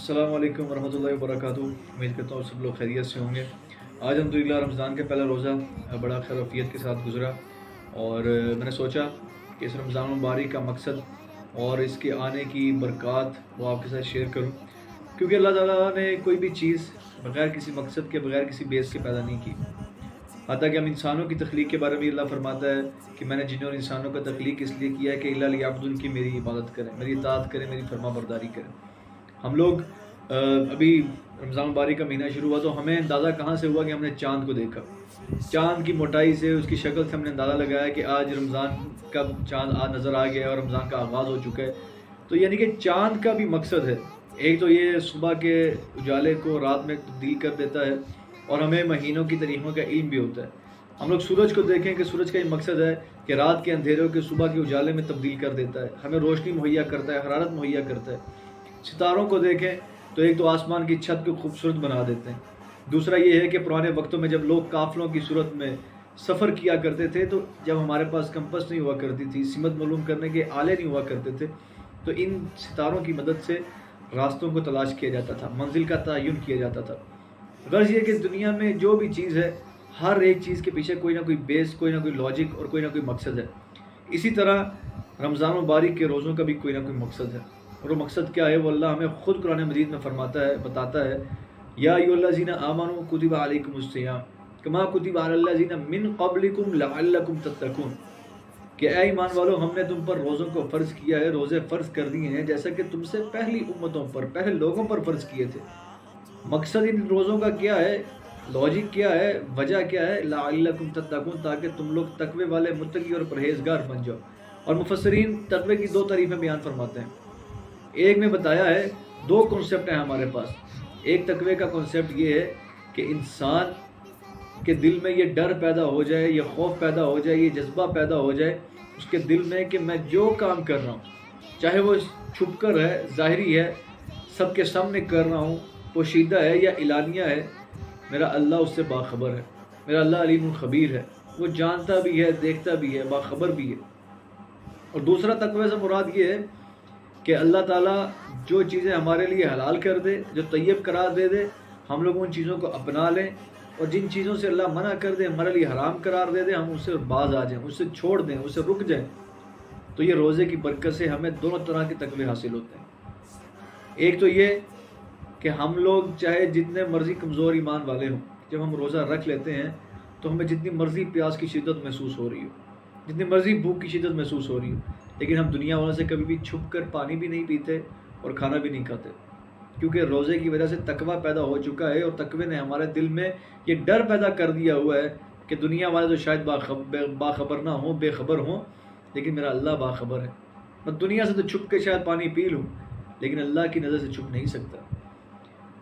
अस्सलाम वालेकुम वरहमतुल्लाहि वबरकातुहू। उम्मीद करता हूँ सब लोग खैरियत से होंगे। आज अल्हम्दुलिल्लाह रमज़ान का पहला रोज़ा बड़ा खैरियत के साथ गुज़रा और मैंने सोचा कि इस रमज़ान मुबारक का मकसद और इसके आने की बरक़ात वो आपके साथ शेयर करूँ, क्योंकि अल्लाह ताला ने कोई भी चीज़ बग़ैर किसी मकसद के, बग़ैर किसी बेस के पैदा नहीं की। हत्ता कि हम इंसानों की तख्लीक के बारे में अल्लाह फरमाता है कि मैंने जिन और इंसानों का तख्लीक इसलिए किया है कि इल्ला लियअब्दुन, की मेरी इबादत करें, मेरी इताअत करें, मेरी फरमाबरदारी करें। हम लोग अभी रमज़ान मुबारक का महीना शुरू हुआ तो हमें अंदाज़ा कहाँ से हुआ कि हमने चाँद को देखा। चाँद की मोटाई से, उसकी शक्ल से हमने अंदाज़ा लगाया कि आज रमज़ान का चाँद आज नज़र आ गया है और रमज़ान का आगाज़ हो चुका है। तो यानी कि चाँद का भी मकसद है। एक तो ये सुबह के उजाले को रात में तब्दील कर देता है और हमें महीनों की तारीख़ों का इल्म भी होता है। हम लोग सूरज को देखें कि सूरज का ये मकसद है कि रात के अंधेरों के सुबह के उजाले में तब्दील कर देता है, हमें रोशनी मुहैया करता है, हरारत मुहैया करता है। सितारों को देखें तो एक तो आसमान की छत को खूबसूरत बना देते हैं। दूसरा ये है कि पुराने वक्तों में जब लोग काफ़िलों की सूरत में सफ़र किया करते थे, तो जब हमारे पास कंपस नहीं हुआ करती थी, सिमत मालूम करने के आले नहीं हुआ करते थे, तो इन सितारों की मदद से रास्तों को तलाश किया जाता था, मंजिल का तयन किया जाता था। गर्ज़ ये कि दुनिया में जो भी चीज़ है, हर एक चीज़ के पीछे कोई ना कोई बेस, कोई ना कोई लॉजिक और कोई ना कोई मकसद है। इसी तरह रमज़ान मुबारक के रोज़ों का भी कोई ना कोई मकसद है, और वो मकसद क्या है वो अल्लाह हमें ख़ुद कुरान मजीद में फरमाता है, बताता है, या अय्युहल्लज़ीना आमनू कुतिबा अलैकुमुस्सियाम कमा कुतिबा अलल्लज़ीना मिन क़ब्लिकुम लअल्लकुम तत्तक़ून, कि ऐ ईमान वालों, हमने तुम पर रोज़ों को फ़र्ज़ किया है, रोज़े फ़र्ज़ कर दिए हैं जैसा कि तुमसे पहली उम्मतों पर, पहले लोगों पर फ़र्ज़ किए थे। मकसद इन रोज़ों का क्या है, लॉजिक क्या है, वजह क्या है, लअल्लकुम तत्तक़ून, ताकि तुम लोग तक़वे वाले, मुत्तकी और परहेज़गार बन जाओ। और मुफ़स्सिरीन तक़वे की दो तारीफ़ें बयान फरमाते हैं। एक में बताया है, दो कॉन्सेप्ट हैं हमारे पास। एक तक़वे का कॉन्सेप्ट ये है कि इंसान के दिल में ये डर पैदा हो जाए, ये खौफ पैदा हो जाए, ये जज्बा पैदा हो जाए उसके दिल में कि मैं जो काम कर रहा हूँ, चाहे वो छुप कर है, ज़ाहिरी है, सबके सामने कर रहा हूँ, पोशीदा है या इलानिया है, मेरा अल्लाह उससे बाखबर है, मेरा अल्लाह अलीमुल ख़बीर है, वो जानता भी है, देखता भी है, बाखबर भी है। और दूसरा तक़वे से मुराद ये है कि अल्लाह ताला जो चीज़ें हमारे लिए हलाल कर दे, जो तैयब करार दे दे, हम लोग उन चीज़ों को अपना लें, और जिन चीज़ों से अल्लाह मना कर दे, हमारे लिए हराम करार दे दे, हम उससे बाज आ जाएं, उससे छोड़ दें, उससे रुक जाएं। तो ये रोज़े की बरकत से हमें दोनों तरह के तक़वे हासिल होते हैं। एक तो ये कि हम लोग चाहे जितने मर्ज़ी कमज़ोर ईमान वाले हों, जब हम रोज़ा रख लेते हैं तो हमें जितनी मर्ज़ी प्यास की शिद्दत महसूस हो रही हो, जितनी मर्ज़ी भूख की शिद्दत महसूस हो रही हो, लेकिन हम दुनिया वालों से कभी भी छुप कर पानी भी नहीं पीते और खाना भी नहीं खाते, क्योंकि रोज़े की वजह से तकवा पैदा हो चुका है। और तकवे ने हमारे दिल में ये डर पैदा कर दिया हुआ है कि दुनिया वाले तो शायद बाखबर ना हो, बेखबर हों, लेकिन मेरा अल्लाह बाखबर है। मैं दुनिया से तो छुप के शायद पानी पी लूँ, लेकिन अल्लाह की नज़र से छुप नहीं सकता।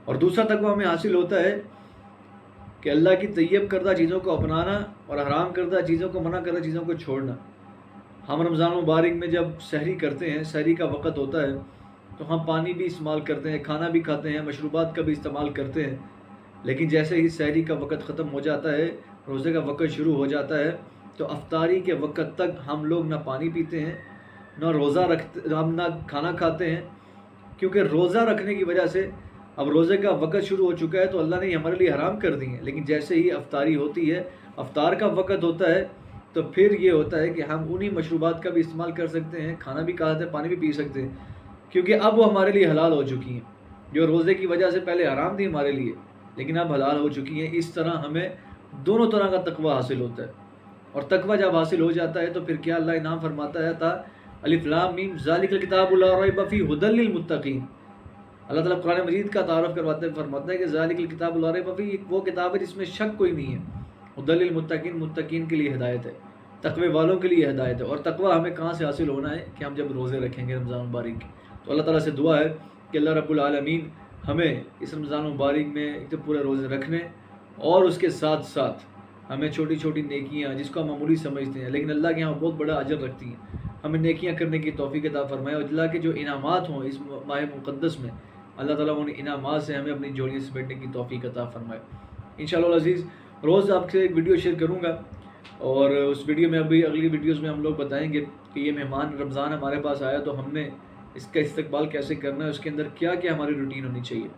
और दूसरा तकवा हमें हासिल होता है कि अल्लाह की तैयब करदा चीज़ों को अपनाना और हराम करदा चीज़ों को, मना करदा चीज़ों को छोड़ना। हम रमज़ान मुबारक में जब सहरी करते हैं, सहरी का वक़्त होता है, तो हम पानी भी इस्तेमाल करते हैं, खाना भी खाते हैं, मशरूबात का भी इस्तेमाल करते हैं, लेकिन जैसे ही सहरी का वक़्त ख़त्म हो जाता है, रोज़े का वक़्त शुरू हो जाता है, तो अफ्तारी के वक़्त तक हम लोग ना पानी पीते हैं, ना रोज़ा रखते, हम ना खाना खाते हैं, क्योंकि रोज़ा रखने की वजह से अब रोज़े का वक़्त शुरू हो चुका है, तो अल्लाह ने हमारे लिए हराम कर दी है। लेकिन जैसे ही अफ्तारी होती है, अफ्तार का वक़्त होता है, तो फिर ये होता है कि हम उन्हीं मशरूबात का भी इस्तेमाल कर सकते हैं, खाना भी खा सकते हैं, पानी भी पी सकते हैं, क्योंकि अब वो हमारे लिए हलाल हो चुकी हैं। जो रोज़े की वजह से पहले हराम थी हमारे लिए, लेकिन अब हलाल हो चुकी हैं। इस तरह हमें दोनों तरह का तकवा हासिल होता है। और तकवा जब हासिल हो जाता है तो फिर क्या अल्लाह इनाम फरमाता है, था अलिफ लाम मीम ज़ालिकल किताबु ला रैब फीह हुदल लिल मुत्तकीन। अल्लाह ताला कुरान मजीद का तारफ़ करवाते फरमाता है कि ज़ालिकल किताबु ला रैब फीह, वो किताब है जिसमें शक कोई नहीं है, हुदल लिल मुत्तकीन, मुत्तकीन के लिए हिदायत है, तकवे वालों के लिए हिदायत है। और तकवा हमें कहाँ से हासिल होना है कि हम जब रोज़े रखेंगे रमज़ान मुबारक की। तो अल्लाह ताला से दुआ है कि अल्लाह रब्बुल आलमीन हमें इस रमज़ान मुबारक में एक तो पूरे रोज़े रखने, और उसके साथ साथ हमें छोटी छोटी नेकियां जिसको हम मामूली समझते हैं, लेकिन अल्लाह के यहाँ बहुत बड़ा अजर रखती हैं, हमें नेकियां करने की तौफीक अता फरमाए। और अल्लाह के जो इनामात हों इस माह मुक़द्दस में, अल्लाह ताला उन इनामात से हमें अपनी जोड़ियाँ समेटने की तौफीक अता फरमाए। इंशाअल्लाह अज़ीज़ रोज़ आपसे एक वीडियो शेयर करूँगा, और उस वीडियो में, अभी अगली वीडियोज़ में हम लोग बताएँगे कि ये मेहमान रमज़ान हमारे पास आया तो हमने اس کا استقبال کیسے کرنا ہے، اس کے اندر کیا کیا ہماری روٹین ہونی چاہیے۔